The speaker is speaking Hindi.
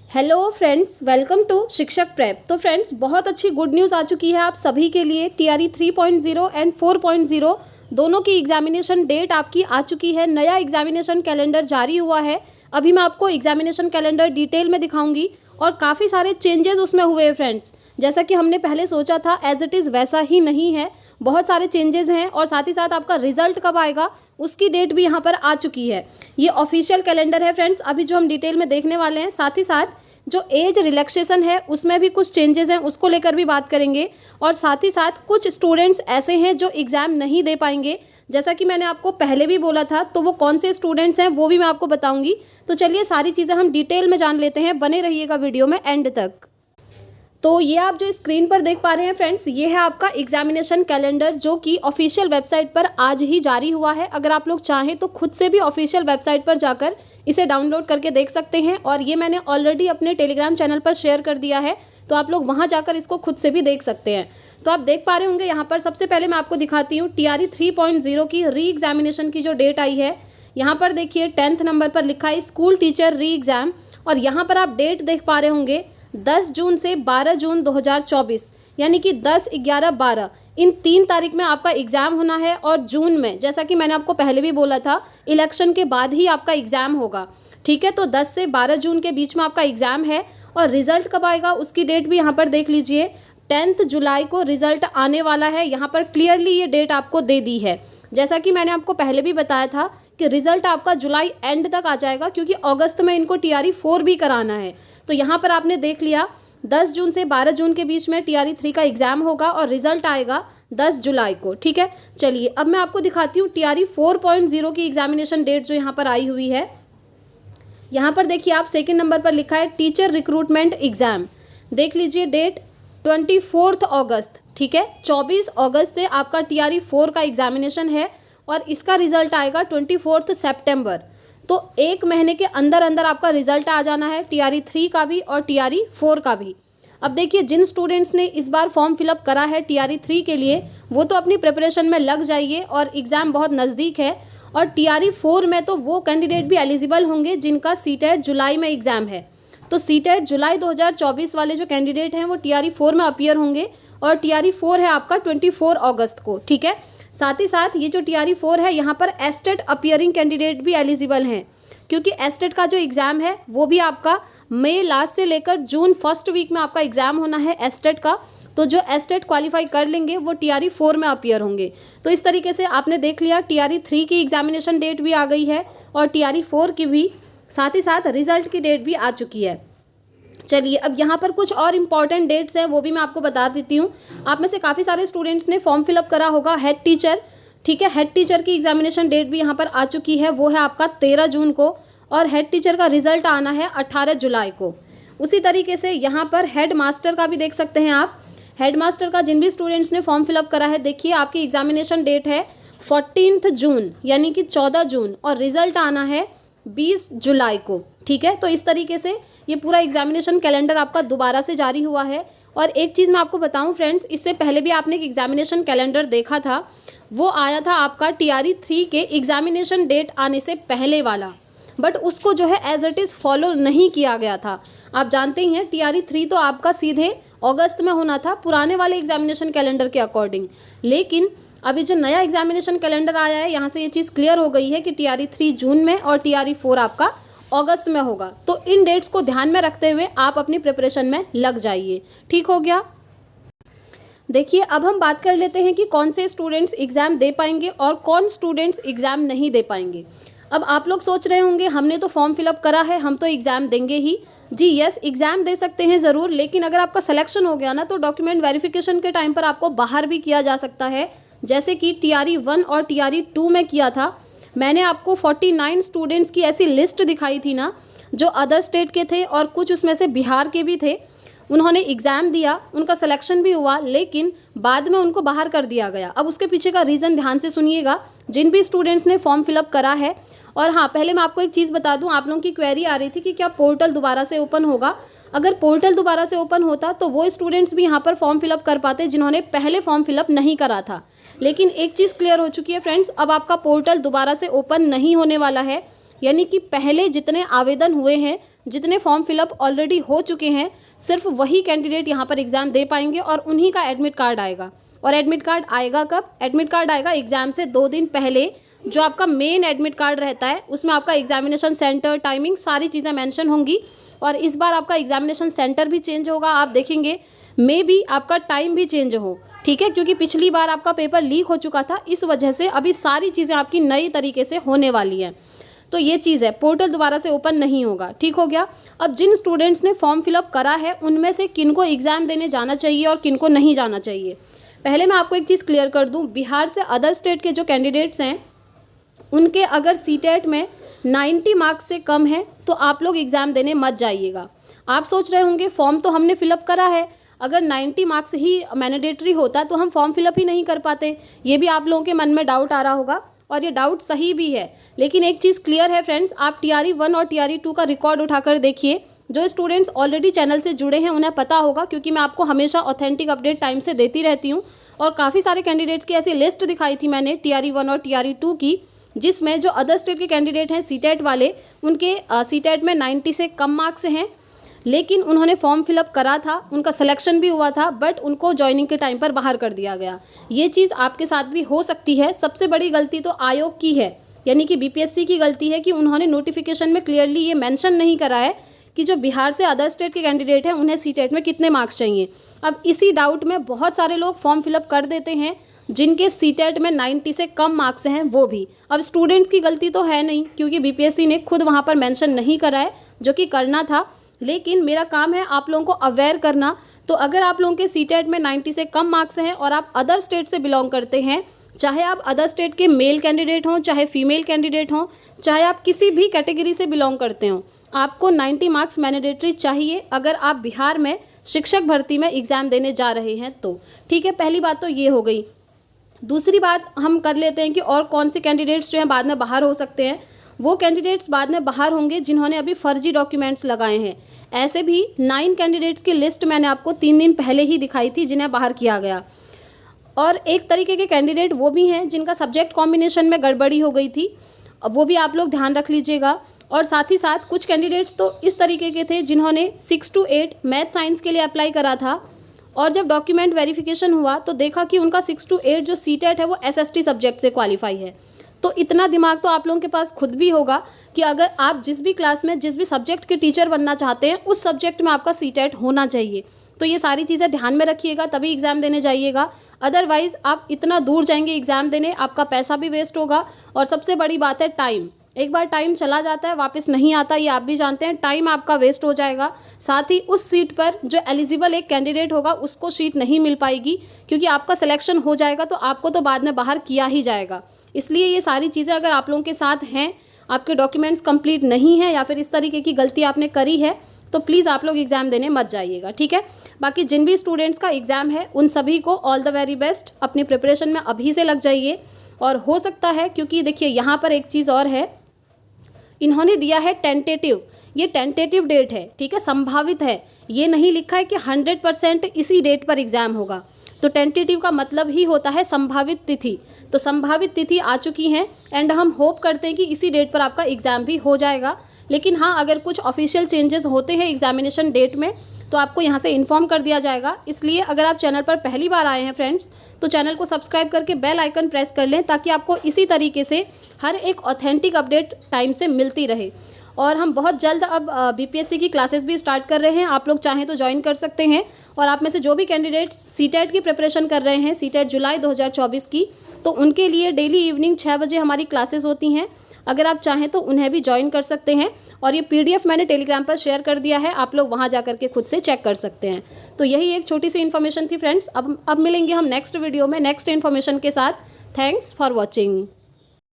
हेलो फ्रेंड्स, वेलकम टू शिक्षक प्रेप। तो फ्रेंड्स, बहुत अच्छी गुड न्यूज़ आ चुकी है आप सभी के लिए। टीआरई 3.0 एंड 4.0 दोनों की एग्जामिनेशन डेट आपकी आ चुकी है। नया एग्जामिनेशन कैलेंडर जारी हुआ है। अभी मैं आपको एग्जामिनेशन कैलेंडर डिटेल में दिखाऊंगी और काफ़ी सारे चेंजेस उसमें हुए हैं फ्रेंड्स। जैसा कि हमने पहले सोचा था एज इट इज़ वैसा ही नहीं है, बहुत सारे चेंजेस हैं। और साथ ही साथ आपका रिजल्ट कब आएगा उसकी डेट भी यहाँ पर आ चुकी है। ये ऑफिशियल कैलेंडर है फ्रेंड्स, अभी जो हम डिटेल में देखने वाले हैं। साथ ही साथ जो एज रिलैक्सेशन है उसमें भी कुछ चेंजेस हैं, उसको लेकर भी बात करेंगे। और साथ ही साथ कुछ स्टूडेंट्स ऐसे हैं जो एग्ज़ाम नहीं दे पाएंगे, जैसा कि मैंने आपको पहले भी बोला था। तो वो कौन से स्टूडेंट्स हैं वो भी मैं आपको बताऊंगी। तो चलिए सारी चीज़ें हम डिटेल में जान लेते हैं, बने रहिएगा वीडियो में एंड तक। तो ये आप जो स्क्रीन पर देख पा रहे हैं फ्रेंड्स, ये है आपका एग्जामिनेशन कैलेंडर जो कि ऑफिशियल वेबसाइट पर आज ही जारी हुआ है। अगर आप लोग चाहें तो खुद से भी ऑफिशियल वेबसाइट पर जाकर इसे डाउनलोड करके देख सकते हैं। और ये मैंने ऑलरेडी अपने टेलीग्राम चैनल पर शेयर कर दिया है, तो आप लोग वहाँ जाकर इसको खुद से भी देख सकते हैं। तो आप देख पा रहे होंगे यहाँ पर सबसे पहले मैं आपको दिखाती हूँ टीआरई 3.0 की री एग्जामिनेशन की जो डेट आई है। यहाँ पर देखिए 10th नंबर पर लिखा है स्कूल टीचर री एग्ज़ाम। और यहाँ पर आप डेट देख पा रहे होंगे 10 जून से 12 जून 2024, यानी कि 10, 11, 12 इन 3 तारीख में आपका एग्ज़ाम होना है। और जून में, जैसा कि मैंने आपको पहले भी बोला था, इलेक्शन के बाद ही आपका एग्ज़ाम होगा। ठीक है, तो 10 से 12 जून के बीच में आपका एग्ज़ाम है। और रिज़ल्ट कब आएगा उसकी डेट भी यहाँ पर देख लीजिए, 10 जुलाई को रिज़ल्ट आने वाला है। यहाँ पर क्लियरली ये डेट आपको दे दी है। जैसा कि मैंने आपको पहले भी बताया था कि रिज़ल्ट आपका जुलाई एंड तक आ जाएगा, क्योंकि अगस्त में इनको टीआरई 4 भी कराना है। तो यहाँ पर आपने देख लिया 10 जून से 12 जून के बीच में टीआरई 3 का एग्ज़ाम होगा और रिजल्ट आएगा 10 जुलाई को। ठीक है, चलिए अब मैं आपको दिखाती हूँ टीआरई 4.0 की एग्जामिनेशन डेट जो यहाँ पर आई हुई है। यहाँ पर देखिए आप सेकंड नंबर पर लिखा है टीचर रिक्रूटमेंट एग्ज़ाम। देख लीजिए डेट 24 अगस्त। ठीक है, 24 अगस्त से आपका टीआरई 4 का एग्जामिनेशन है और इसका रिजल्ट आएगा 24 सितंबर। तो 1 महीने के अंदर अंदर आपका रिजल्ट आ जाना है, टीआरई 3 का भी और टीआरई 4 का भी। अब देखिए जिन स्टूडेंट्स ने इस बार फॉर्म फिलअप करा है टीआरई 3 के लिए, वो तो अपनी प्रिपरेशन में लग जाइए और एग्ज़ाम बहुत नज़दीक है। और टीआरई 4 में तो वो कैंडिडेट भी एलिजिबल होंगे जिनका सीटेट जुलाई में एग्ज़ाम है। तो सीटेट जुलाई 2024 वाले जो कैंडिडेट हैं वो टीआरई 4 में अपीयर होंगे। और टीआरई 4 है आपका 24 अगस्त को। ठीक है, साथ ही साथ ये जो टीआरई 4 है यहाँ पर एस्टेट अपीयरिंग कैंडिडेट भी एलिजिबल हैं, क्योंकि एस्टेट का जो एग्ज़ाम है वो भी आपका मई लास्ट से लेकर जून फर्स्ट वीक में आपका एग्ज़ाम होना है एस्टेट का। तो जो एस्टेट क्वालिफाई कर लेंगे वो टीआरई 4 में अपीयर होंगे। तो इस तरीके से आपने देख लिया टीआरई 3 की एग्जामिनेशन डेट भी आ गई है और टीआरई 4 की भी, साथ ही साथ रिजल्ट की डेट भी आ चुकी है। चलिए अब यहाँ पर कुछ और इम्पॉर्टेंट डेट्स हैं वो भी मैं आपको बता देती हूँ। आप में से काफ़ी सारे स्टूडेंट्स ने फॉर्म फिलअप करा होगा हेड टीचर। ठीक है, हेड टीचर की एग्जामिनेशन डेट भी यहाँ पर आ चुकी है, वो है आपका 13 जून को। और हेड टीचर का रिजल्ट आना है 18 जुलाई को। उसी तरीके से यहाँ पर हेड मास्टर का भी देख सकते हैं आप। हेड मास्टर का जिन भी स्टूडेंट्स ने फॉर्म फिलअप करा है, देखिए आपकी एग्जामिनेशन डेट है 14 जून यानी कि 14 जून और रिजल्ट आना है 20 जुलाई को। ठीक है, तो इस तरीके से ये पूरा एग्जामिनेशन कैलेंडर आपका दोबारा से जारी हुआ है। और एक चीज़ मैं आपको बताऊं फ्रेंड्स, इससे पहले भी आपने एक एग्जामिनेशन कैलेंडर देखा था, वो आया था आपका टीआरई 3 के एग्जामिनेशन डेट आने से पहले वाला, बट उसको जो है एज इट इज़ फॉलो नहीं किया गया था। आप जानते ही हैं टीआरई 3 तो आपका सीधे अगस्त में होना था पुराने वाले एग्जामिनेशन कैलेंडर के अकॉर्डिंग। लेकिन अभी जो नया एग्जामिनेशन कैलेंडर आया है, यहाँ से ये चीज़ क्लियर हो गई है कि टीआरई 3 जून में और टीआरई 4 आपका अगस्त में होगा। तो इन डेट्स को ध्यान में रखते हुए आप अपनी प्रिपरेशन में लग जाइए। ठीक हो गया। देखिए अब हम बात कर लेते हैं कि कौन से स्टूडेंट्स एग्ज़ाम दे पाएंगे और कौन स्टूडेंट्स एग्ज़ाम नहीं दे पाएंगे। अब आप लोग सोच रहे होंगे हमने तो फॉर्म फिलअप करा है, हम तो एग्ज़ाम देंगे ही। जी यस, एग्ज़ाम दे सकते हैं ज़रूर, लेकिन अगर आपका सिलेक्शन हो गया ना तो डॉक्यूमेंट वेरिफिकेशन के टाइम पर आपको बाहर भी किया जा सकता है, जैसे कि टीआरई 1 और टीआरई 2 में किया था। मैंने आपको 49 स्टूडेंट्स की ऐसी लिस्ट दिखाई थी ना, जो अदर स्टेट के थे और कुछ उसमें से बिहार के भी थे। उन्होंने एग्ज़ाम दिया, उनका सिलेक्शन भी हुआ, लेकिन बाद में उनको बाहर कर दिया गया। अब उसके पीछे का रीज़न ध्यान से सुनिएगा, जिन भी स्टूडेंट्स ने फॉर्म फिलअप करा है। और हाँ, पहले मैं आपको एक चीज़ बता दूं, आप लोगों की क्वेरी आ रही थी कि क्या पोर्टल दोबारा से ओपन होगा। अगर पोर्टल दोबारा से ओपन होता तो वो स्टूडेंट्स भी यहाँ पर फॉर्म फिलअप कर पाते जिन्होंने पहले फॉर्म फिलअप नहीं करा था। लेकिन एक चीज़ क्लियर हो चुकी है फ्रेंड्स, अब आपका पोर्टल दोबारा से ओपन नहीं होने वाला है। यानी कि पहले जितने आवेदन हुए हैं, जितने फॉर्म फिलअप ऑलरेडी हो चुके हैं सिर्फ वही कैंडिडेट यहाँ पर एग्ज़ाम दे पाएंगे और उन्हीं का एडमिट कार्ड आएगा। और एडमिट कार्ड आएगा कब? एडमिट कार्ड आएगा एग्ज़ाम से 2 दिन पहले। जो आपका मेन एडमिट कार्ड रहता है उसमें आपका एग्जामिनेशन सेंटर, टाइमिंग, सारी चीज़ें मेंशन होंगी। और इस बार आपका एग्जामिनेशन सेंटर भी चेंज होगा, आप देखेंगे मे बी आपका टाइम भी चेंज हो, ठीक है, क्योंकि पिछली बार आपका पेपर लीक हो चुका था, इस वजह से अभी सारी चीज़ें आपकी नई तरीके से होने वाली हैं। तो ये चीज़ है, पोर्टल दोबारा से ओपन नहीं होगा, ठीक हो गया। अब जिन स्टूडेंट्स ने फॉर्म फिलअप करा है उनमें से किनको एग्ज़ाम देने जाना चाहिए और किनको नहीं जाना चाहिए, पहले मैं आपको एक चीज़ क्लियर कर दूं। बिहार से अदर स्टेट के जो कैंडिडेट्स हैं उनके अगर सीटेट में 90 मार्क्स से कम है तो आप लोग एग्ज़ाम देने मत जाइएगा। आप सोच रहे होंगे फॉर्म तो हमने फिलअप करा है, अगर 90 मार्क्स ही मैंडेटरी होता तो हम फॉर्म फिलअप ही नहीं कर पाते। ये भी आप लोगों के मन में डाउट आ रहा होगा और ये डाउट सही भी है। लेकिन एक चीज़ क्लियर है फ्रेंड्स, आप TRE 1 और TRE 2 का रिकॉर्ड उठाकर देखिए। जो स्टूडेंट्स ऑलरेडी चैनल से जुड़े हैं उन्हें पता होगा, क्योंकि मैं आपको हमेशा ऑथेंटिक अपडेट टाइम से देती रहती हूँ। और काफ़ी सारे कैंडिडेट्स की ऐसी लिस्ट दिखाई थी मैंने TRE 1 और TRE 2 की, जिसमें जो अदर स्टेट के कैंडिडेट हैं सीटेट वाले, उनके सीटेट में 90 से कम मार्क्स हैं, लेकिन उन्होंने फॉर्म फिलअप करा था, उनका सिलेक्शन भी हुआ था, बट उनको ज्वाइनिंग के टाइम पर बाहर कर दिया गया। ये चीज़ आपके साथ भी हो सकती है। सबसे बड़ी गलती तो आयोग की है, यानी कि BPSC की गलती है कि उन्होंने नोटिफिकेशन में क्लियरली ये मेंशन नहीं करा है कि जो बिहार से अदर स्टेट के कैंडिडेट हैं उन्हें सीटेट में कितने मार्क्स चाहिए। अब इसी डाउट में बहुत सारे लोग फॉर्म फिलअप कर देते हैं जिनके सीटेट में 90 से कम मार्क्स हैं, वो भी। अब स्टूडेंट्स की गलती तो है नहीं, क्योंकि BPSC ने खुद वहाँ पर मेंशन नहीं करा है, जो कि करना था। लेकिन मेरा काम है आप लोगों को अवेयर करना। तो अगर आप लोगों के सीटेट में 90 से कम मार्क्स हैं और आप अदर स्टेट से बिलोंग करते हैं, चाहे आप अदर स्टेट के मेल कैंडिडेट हों, चाहे फीमेल कैंडिडेट हों, चाहे आप किसी भी कैटेगरी से बिलोंग करते हों, आपको 90 मार्क्स मैंडेटरी चाहिए अगर आप बिहार में शिक्षक भर्ती में एग्ज़ाम देने जा रहे हैं तो। ठीक है, पहली बात तो ये हो गई। दूसरी बात हम कर लेते हैं कि और कौन से कैंडिडेट्स जो हैं बाद में बाहर हो सकते हैं। वो कैंडिडेट्स बाद में बाहर होंगे जिन्होंने अभी फर्जी डॉक्यूमेंट्स लगाए हैं। ऐसे भी 9 कैंडिडेट्स की लिस्ट मैंने आपको 3 दिन पहले ही दिखाई थी जिन्हें बाहर किया गया। और एक तरीके के कैंडिडेट वो भी हैं जिनका सब्जेक्ट कॉम्बिनेशन में गड़बड़ी हो गई थी, अब वो भी आप लोग ध्यान रख लीजिएगा। और साथ ही साथ कुछ कैंडिडेट्स तो इस तरीके के थे जिन्होंने 6 to 8 मैथ साइंस के लिए अप्लाई करा था, और जब डॉक्यूमेंट वेरिफिकेशन हुआ तो देखा कि उनका 6 to 8 जो सीटेट है वो SST सब्जेक्ट से क्वालिफाई है। तो इतना दिमाग तो आप लोगों के पास खुद भी होगा कि अगर आप जिस भी क्लास में जिस भी सब्जेक्ट के टीचर बनना चाहते हैं उस सब्जेक्ट में आपका सीटेट होना चाहिए। तो ये सारी चीज़ें ध्यान में रखिएगा, तभी एग्ज़ाम देने जाइएगा। अदरवाइज़ आप इतना दूर जाएंगे एग्ज़ाम देने, आपका पैसा भी वेस्ट होगा। और सबसे बड़ी बात है टाइम, एक बार टाइम चला जाता है वापस नहीं आता, ये आप भी जानते हैं। टाइम आपका वेस्ट हो जाएगा, साथ ही उस सीट पर जो एलिजिबल एक कैंडिडेट होगा उसको सीट नहीं मिल पाएगी, क्योंकि आपका सिलेक्शन हो जाएगा तो आपको तो बाद में बाहर किया ही जाएगा। इसलिए ये सारी चीज़ें अगर आप लोगों के साथ हैं, आपके डॉक्यूमेंट्स कंप्लीट नहीं है या फिर इस तरीके की गलती आपने करी है, तो प्लीज़ आप लोग एग्ज़ाम देने मत जाइएगा, ठीक है। बाकी जिन भी स्टूडेंट्स का एग्ज़ाम है उन सभी को ऑल द वेरी बेस्ट। अपनी प्रिपरेशन में अभी से लग जाइए। और हो सकता है, क्योंकि देखिए यहाँ पर एक चीज़ और है, इन्होंने दिया है टेंटेटिव, ये टेंटेटिव डेट है, ठीक है, संभावित है। ये नहीं लिखा है कि 100% इसी डेट पर एग्ज़ाम होगा। तो टेंटेटिव का मतलब ही होता है संभावित तिथि। तो संभावित तिथि आ चुकी हैं एंड हम होप करते हैं कि इसी डेट पर आपका एग्ज़ाम भी हो जाएगा। लेकिन हाँ, अगर कुछ ऑफिशियल चेंजेस होते हैं एग्जामिनेशन डेट में तो आपको यहाँ से इन्फॉर्म कर दिया जाएगा। इसलिए अगर आप चैनल पर पहली बार आए हैं फ्रेंड्स, तो चैनल को सब्सक्राइब करके बेल आइकन प्रेस कर लें, ताकि आपको इसी तरीके से हर एक ऑथेंटिक अपडेट टाइम से मिलती रहे। और हम बहुत जल्द अब BPSC की क्लासेस भी स्टार्ट कर रहे हैं, आप लोग चाहें तो ज्वाइन कर सकते हैं। और आप में से जो भी कैंडिडेट्स सीटेट की प्रिपरेशन कर रहे हैं, सीटेट जुलाई 2024 की, तो उनके लिए डेली इवनिंग 6 बजे हमारी क्लासेस होती हैं। अगर आप चाहें तो उन्हें भी ज्वाइन कर सकते हैं। और ये PDF मैंने टेलीग्राम पर शेयर कर दिया है, आप लोग वहाँ जा कर के खुद से चेक कर सकते हैं। तो यही एक छोटी सी इन्फॉर्मेशन थी फ्रेंड्स। अब मिलेंगे हम नेक्स्ट वीडियो में नेक्स्ट इन्फॉर्मेशन के साथ। Thanks for watching.